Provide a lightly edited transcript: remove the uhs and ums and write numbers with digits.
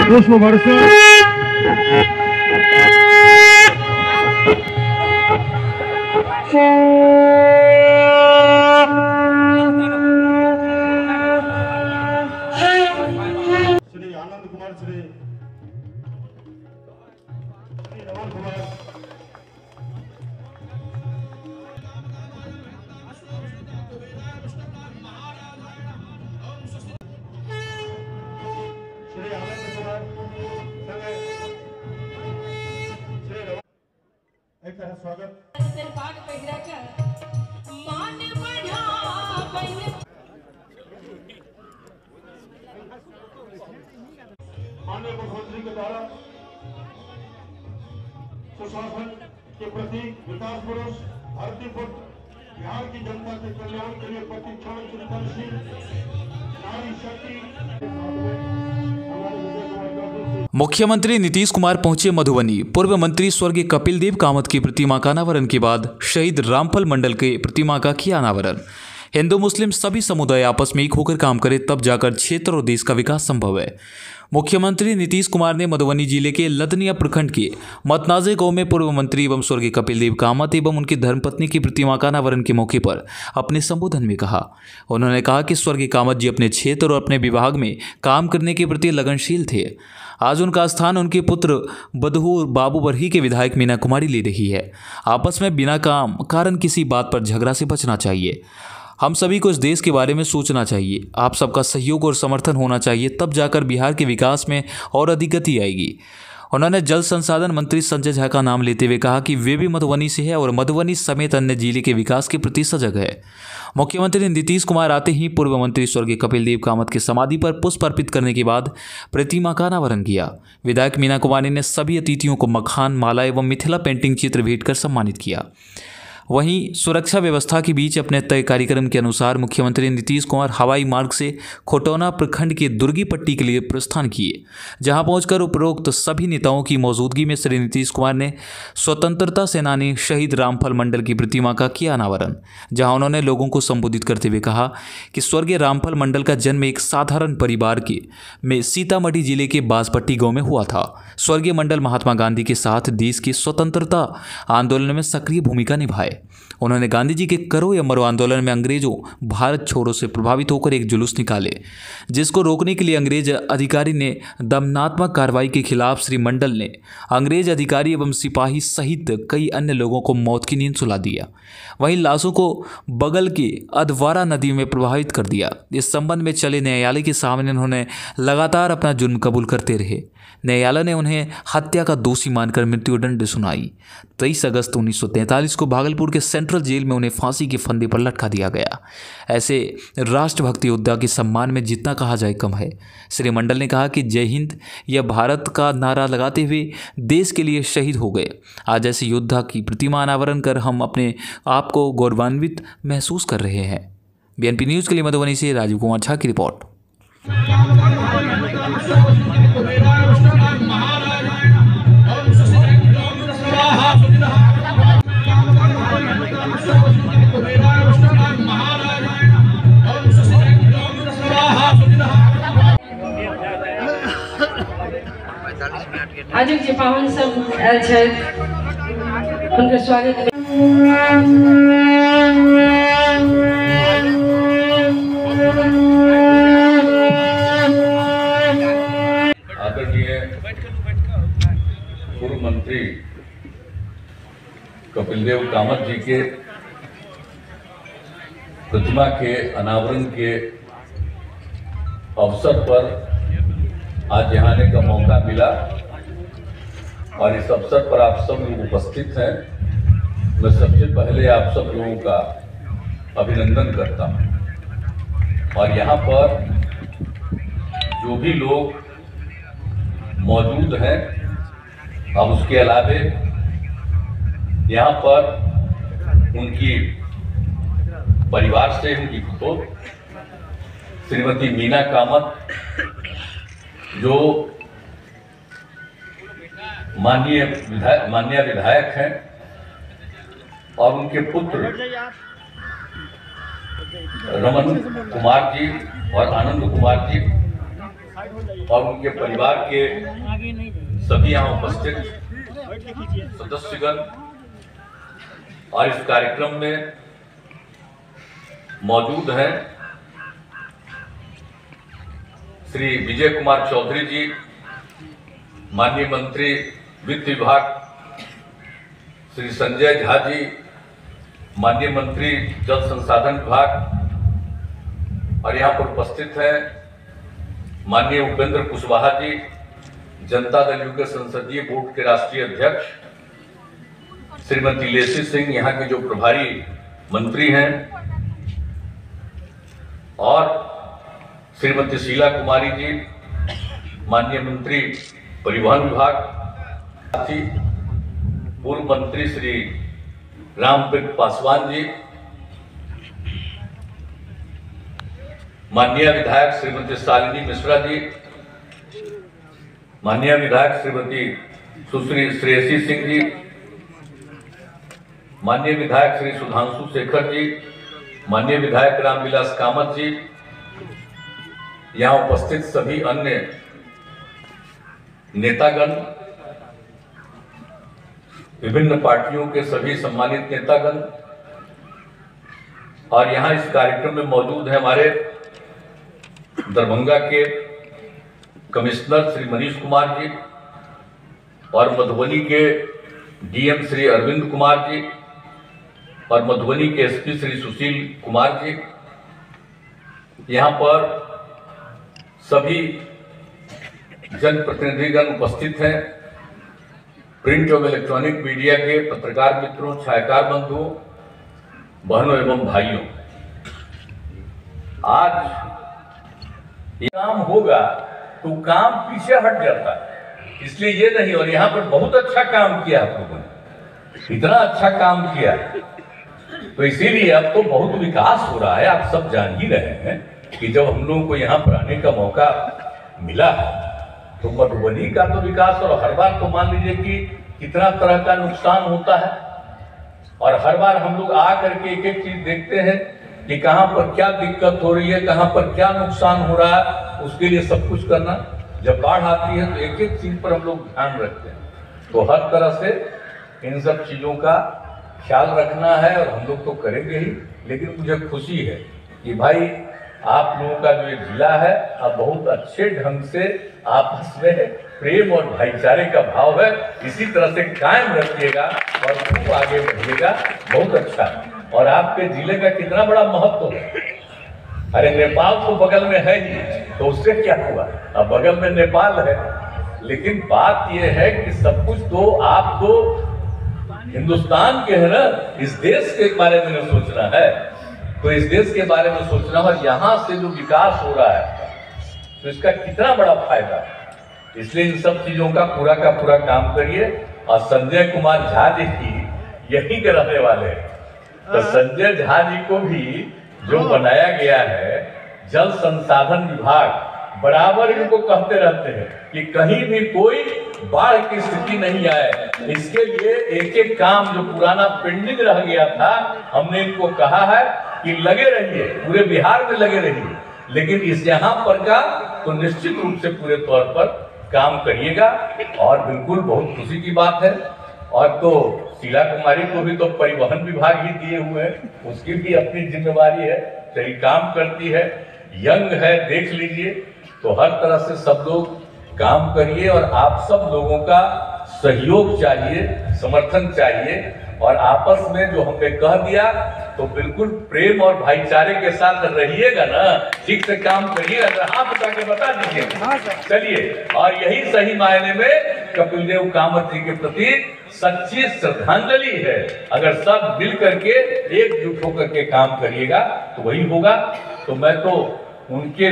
पुष्प वर्षा श्री आनंद कुमार श्री रमन कुमार श्री आनंद कुमार एक तरह स्वागत माननीय मुख्यमंत्री के द्वारा सुशासन के प्रति विकास पुरुष भारतीय पुत्र बिहार की जनता के कल्याण के लिए प्रतिक्षण चिंतनशील नारी शक्ति मुख्यमंत्री नीतीश कुमार पहुंचे मधुबनी। पूर्व मंत्री स्वर्गीय कपिल देव कामत की प्रतिमा का अनावरण के बाद शहीद रामफल मंडल के प्रतिमा का किया अनावरण। हिंदू मुस्लिम सभी समुदाय आपस में एक होकर काम करें तब जाकर क्षेत्र और देश का विकास संभव है। मुख्यमंत्री नीतीश कुमार ने मधुबनी जिले के लदनिया प्रखंड के मतनाजे गांव में पूर्व मंत्री एवं स्वर्गीय कपिल देव कामत एवं उनकी धर्मपत्नी की प्रतिमा का अनावरण के मौके पर अपने संबोधन में कहा। उन्होंने कहा कि स्वर्गीय कामत जी अपने क्षेत्र और अपने विभाग में काम करने के प्रति लगनशील थे। आज उनका स्थान उनके पुत्र बदहू बाबू बरही के विधायक मीना कुमारी ले रही है। आपस में बिना कारण किसी बात पर झगड़ा से बचना चाहिए। हम सभी को इस देश के बारे में सोचना चाहिए। आप सबका सहयोग और समर्थन होना चाहिए, तब जाकर बिहार के विकास में और अधिक गति आएगी। उन्होंने जल संसाधन मंत्री संजय झा का नाम लेते हुए कहा कि वे भी मधुबनी से है और मधुबनी समेत अन्य जिले के विकास के प्रति सजग है। मुख्यमंत्री नीतीश कुमार आते ही पूर्व मंत्री स्वर्गीय कपिल देव कामत की समाधि पर पुष्प अर्पित करने के बाद प्रतिमा का अनावरण किया। विधायक मीना कुमारी ने सभी अतिथियों को मखान, माला एवं मिथिला पेंटिंग चित्र भेंट कर सम्मानित किया। वहीं सुरक्षा व्यवस्था के बीच अपने तय कार्यक्रम के अनुसार मुख्यमंत्री नीतीश कुमार हवाई मार्ग से खोटौना प्रखंड के दुर्गी पट्टी के लिए प्रस्थान किए, जहां पहुंचकर उपरोक्त सभी नेताओं की मौजूदगी में श्री नीतीश कुमार ने स्वतंत्रता सेनानी शहीद रामफल मंडल की प्रतिमा का किया अनावरण, जहां उन्होंने लोगों को संबोधित करते हुए कहा कि स्वर्गीय रामफल मंडल का जन्म एक साधारण परिवार में सीतामढ़ी जिले के बाजपट्टी गाँव में हुआ था। स्वर्गीय मंडल महात्मा गांधी के साथ देश की स्वतंत्रता आंदोलन में सक्रिय भूमिका निभाए। उन्होंने गांधी जी के करो या मरो आंदोलन में अंग्रेजों भारत छोड़ो से प्रभावित होकर एक जुलूस निकाले, जिसको रोकने के लिए अंग्रेज अधिकारी ने दमनात्मक कार्रवाई के खिलाफ श्री मंडल ने अंग्रेज अधिकारी एवं सिपाही सहित कई अन्य लोगों को मौत की नींद सुला दिया। वहीं लाशों को बगल के अधवारा नदी में प्रभावित कर दिया। इस संबंध में चले न्यायालय के सामने उन्होंने लगातार अपना जुर्म कबूल करते रहे। न्यायालय ने उन्हें हत्या का दोषी मानकर मृत्युदंड सुनाई। 23 अगस्त 1943 को भागलपुर के सेंट्रल जेल में उन्हें फांसी के फंदे पर लटका दिया गया। ऐसे राष्ट्रभक्ति योद्धा के सम्मान में जितना कहा जाए कम है। श्री मंडल ने कहा कि जय हिंद या भारत का नारा लगाते हुए देश के लिए शहीद हो गए। आज ऐसे योद्धा की प्रतिमा अनावरण कर हम अपने आप को गौरवान्वित महसूस कर रहे हैं। बीएनपी न्यूज़ के लिए मधुबनी से राजीव कुमार झा की रिपोर्ट। आजुक जे पावन सब आयल छथि हुनकर स्वागत आदरणीय पूर्व मंत्री कपिल देव कामत जी के प्रतिमा के अनावरण के अवसर पर आज यहाँ आने का मौका मिला और इस अवसर पर आप सब लोग उपस्थित हैं। मैं सबसे पहले आप सब लोगों का अभिनंदन करता हूँ और यहाँ पर जो भी लोग मौजूद हैं और उसके अलावे यहाँ पर उनकी परिवार से उनकी पुत्र श्रीमती मीना कामत जो माननीय विधायक हैं और उनके पुत्र रमन कुमार जी और आनंद कुमार जी और उनके परिवार के सभी यहाँ उपस्थित सदस्यगण और इस कार्यक्रम में मौजूद हैं श्री विजय कुमार चौधरी जी, माननीय मंत्री वित्त विभाग, श्री संजय झा जी, माननीय मंत्री जल संसाधन विभाग, और यहाँ पर उपस्थित हैं माननीय उपेंद्र कुशवाहा जी, जनता दल यू के संसदीय बोर्ड के राष्ट्रीय अध्यक्ष, श्रीमती लेसी सिंह यहाँ के जो प्रभारी मंत्री हैं, और श्रीमती शीला कुमारी जी, माननीय मंत्री परिवहन विभाग, पूर्व मंत्री श्री रामप्रीत पासवान जी, माननीय विधायक श्रीमती शालिनी मिश्रा जी, माननीय विधायक श्रीमती सुश्री श्रेयसी सिंह जी, माननीय विधायक श्री सुधांशु शेखर जी, माननीय विधायक रामविलास कामत जी, यहाँ उपस्थित सभी अन्य नेतागण, विभिन्न पार्टियों के सभी सम्मानित नेतागण, और यहाँ इस कार्यक्रम में मौजूद है हमारे दरभंगा के कमिश्नर श्री मनीष कुमार जी, और मधुबनी के डीएम श्री अरविंद कुमार जी, और मधुबनी के एसपी श्री सुशील कुमार जी। यहाँ पर सभी जनप्रतिनिधिगण उपस्थित हैं, प्रिंट और इलेक्ट्रॉनिक मीडिया के पत्रकार मित्रों, छायाकार बंधुओं, बहनों एवं भाइयों। आज ये काम होगा तो काम पीछे हट जाता है, इसलिए ये नहीं। और यहाँ पर बहुत अच्छा काम किया आप लोगों ने, इतना अच्छा काम किया, तो इसीलिए अब तो बहुत विकास हो रहा है। आप सब जान ही रहे हैं कि जब हम लोगों को यहाँ पर आने का मौका मिला तो मधुबनी का तो विकास, और हर बार तो मान लीजिए कि कितना तरह का नुकसान होता है, और हर बार हम लोग आ करके एक एक चीज देखते हैं कि कहाँ पर क्या दिक्कत हो रही है, कहाँ पर क्या नुकसान हो रहा है, उसके लिए सब कुछ करना। जब बाढ़ आती है तो एक एक चीज पर हम लोग ध्यान रखते हैं, तो हर तरह से इन सब चीजों का ख्याल रखना है, और हम लोग तो करेंगे ही। लेकिन मुझे खुशी है कि भाई आप लोगों का जो ये जिला है अब बहुत अच्छे ढंग से आपस में प्रेम और भाईचारे का भाव है, इसी तरह से कायम रखिएगा और खूब आगे बढ़िएगा। बहुत अच्छा। और आपके जिले का कितना बड़ा महत्व है। अरे नेपाल तो बगल में है ही, तो उससे क्या हुआ, अब बगल में नेपाल है। लेकिन बात यह है कि सब कुछ तो आप तो हिंदुस्तान के है ना, इस देश के बारे में सोचना है, तो इस देश के बारे में सोचना। और यहाँ से जो विकास हो रहा है तो इसका कितना बड़ा फायदा है, इसलिए इन सब चीजों का पूरा काम करिए। और संजय कुमार झा जी की यही के रहने वाले हैं, तो संजय झा जी को भी जो बनाया गया है जल संसाधन विभाग, बराबर इनको कहते रहते हैं कि कहीं भी कोई बाढ़ की स्थिति नहीं आए। इसके लिए एक एक काम जो पुराना पेंडिंग रह गया था, हमने इनको कहा है कि लगे रहिए, पूरे बिहार में लगे रहिए, लेकिन इस यहाँ पर का तो निश्चित रूप से पूरे तौर पर काम करिएगा। और बिल्कुल बहुत खुशी की बात है। और तो शीला कुमारी को भी तो परिवहन विभाग ही दिए हुए हैं, उसकी भी अपनी जिम्मेवारी है, सही काम करती है, यंग है, देख लीजिए। तो हर तरह से सब लोग काम करिए, और आप सब लोगों का सहयोग चाहिए, समर्थन चाहिए। और आपस में जो हमने कह दिया तो बिल्कुल प्रेम और भाईचारे के साथ रहिएगा ना, ठीक से काम करिएगा। हाथ उठा के बता दीजिए। चलिए, और यही सही मायने में कपिल देव कामत जी के प्रति सच्ची श्रद्धांजलि है। अगर सब मिल करके एकजुट होकर के काम करिएगा तो वही होगा। तो मैं तो उनके